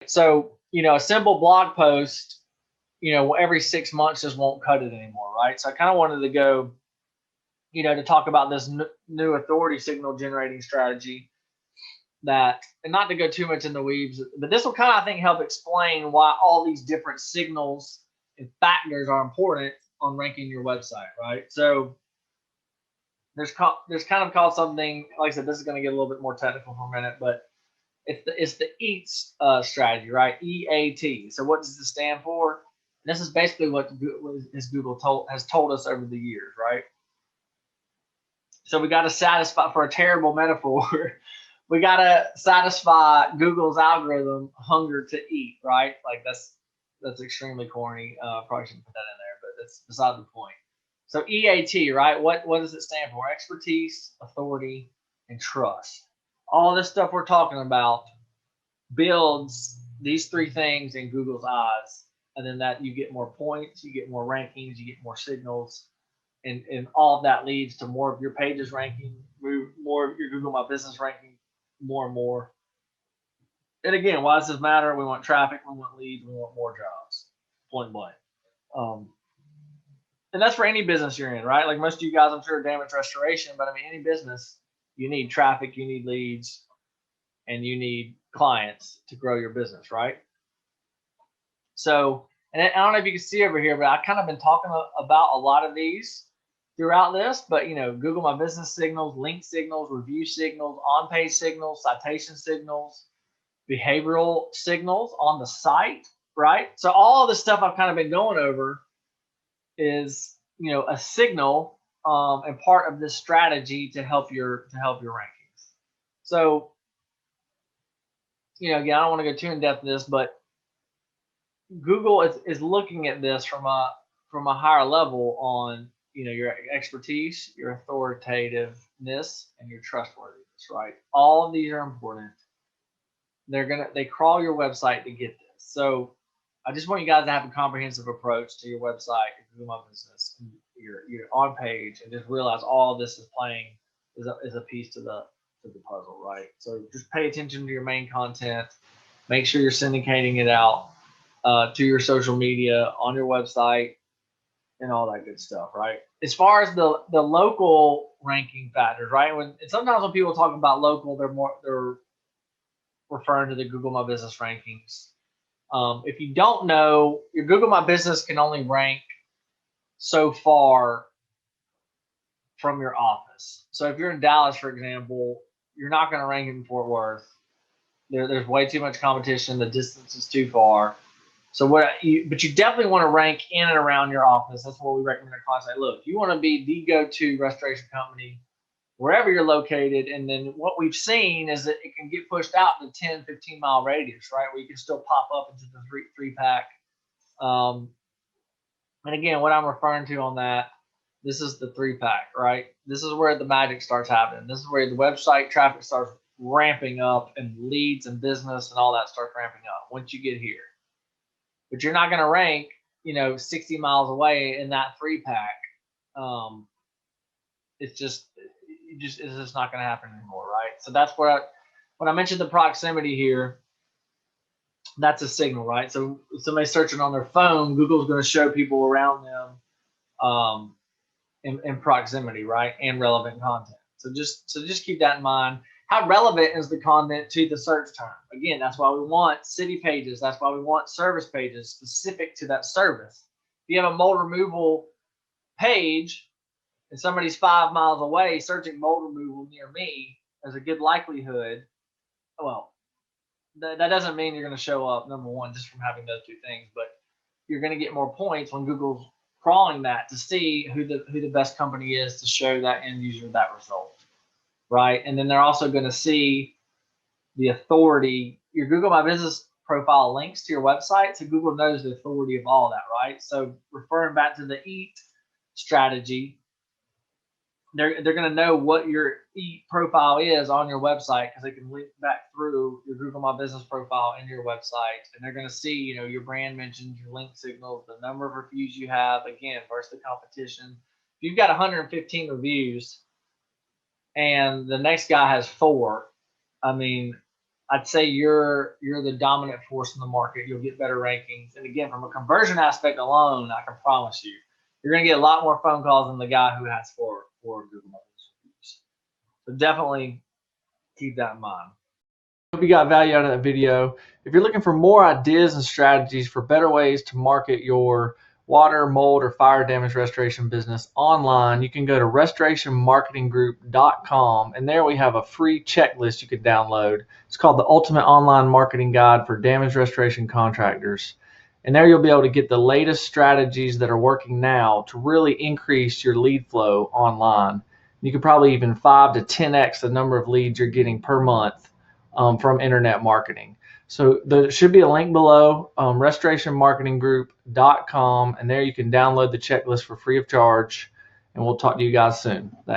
So, a simple blog post, every 6 months just won't cut it anymore, right? So I kind of wanted to go, to talk about this new authority signal generating strategy that, and not to go too much in the weeds, but this will kind of, I think, help explain why all these different signals and factors are important on ranking your website, right? So there's kind of called something, like I said, this is going to get a little bit more technical for a minute, but it's the EAT strategy, right? EAT. So what does this stand for? This is basically what Google has told us over the years, right? So we got to satisfy, for a terrible metaphor, we got to satisfy Google's algorithm hunger to eat, right? Like that's extremely corny. Probably shouldn't put that in there, but that's beside the point. So EAT, right? What does it stand for? Expertise, authority, and trust. All this stuff we're talking about builds these three things in Google's eyes, and then that you get more points, you get more rankings, you get more signals, and all of that leads to more of your pages ranking, more of your Google My Business ranking, more and more. And again, why does this matter? We want traffic, we want leads, we want more jobs, point blank. Um, and that's for any business you're in, right? Like most of you guys, I'm sure, damage restoration, but I mean, any business, you need traffic, you need leads, and you need clients to grow your business, right? So, and I don't know if you can see over here, but I kind of been talking about a lot of these throughout this, but Google My Business signals, link signals, review signals, on-page signals, citation signals, behavioral signals on the site, right? So all of the stuff I've kind of been going over is, a signal and part of this strategy to help your rankings. So, again, I don't want to go too in depth in this, but Google is looking at this from a higher level on your expertise, your authoritativeness, and your trustworthiness, right? All of these are important. They crawl your website to get this. So I just want you guys to have a comprehensive approach to your website, your Google My Business, your on page, and just realize all of this is playing is a piece to the puzzle, right? So just pay attention to your main content. Make sure you're syndicating it out to your social media, on your website, and all that good stuff, right? As far as the local ranking factors, right? Sometimes when people talk about local, they're referring to the Google My Business rankings. If you don't know, your Google My Business can only rank so far from your office. So if you're in Dallas, for example, you're not going to rank in Fort Worth. There's way too much competition. The distance is too far. So but you definitely want to rank in and around your office. That's what we recommend our clients. Say, look, you want to be the go-to restoration company wherever you're located. And then what we've seen is that it can get pushed out to 10, 15-mile radius, right? Where you can still pop up into the three pack. And again, what I'm referring to on that, this is the three pack, right? This is where the magic starts happening. This is where the website traffic starts ramping up and leads and business and all that starts ramping up once you get here. But you're not going to rank, 60 miles away in that three pack. It's just not going to happen anymore, right? So that's where when I mentioned the proximity here, that's a signal, right? So if somebody's searching on their phone, Google's going to show people around them in proximity, right, and relevant content. So just keep that in mind. How relevant is the content to the search term? Again, that's why we want city pages. That's why we want service pages specific to that service. If you have a mold removal page and somebody's 5 miles away searching mold removal near me, there's a good likelihood. Well, that doesn't mean you're going to show up, number one, just from having those two things, but you're going to get more points when Google's crawling that to see who the best company is to show that end user that result, right? And then they're also going to see the authority. Your Google My Business profile links to your website, so Google knows the authority of all of that, right? So referring back to the EAT strategy, they're going to know what your EAT profile is on your website because they can link back through your Google My Business profile in your website, and they're going to see your brand mentions, your link signals, the number of reviews you have, again, versus the competition. If you've got 115 reviews and the next guy has 4, I mean, I'd say you're the dominant force in the market. You'll get better rankings. And again, from a conversion aspect alone, I can promise you're going to get a lot more phone calls than the guy who has four Google reviews. So definitely keep that in mind. Hope you got value out of that video. If you're looking for more ideas and strategies for better ways to market your water, mold, or fire damage restoration business online, you can go to restorationmarketinggroup.com, and there we have a free checklist you can download. It's called the Ultimate Online Marketing Guide for Damage Restoration Contractors. And there you'll be able to get the latest strategies that are working now to really increase your lead flow online. You could probably even 5 to 10x the number of leads you're getting per month from internet marketing. So there should be a link below, restorationmarketinggroup.com, and there you can download the checklist for free of charge, and we'll talk to you guys soon. Thanks.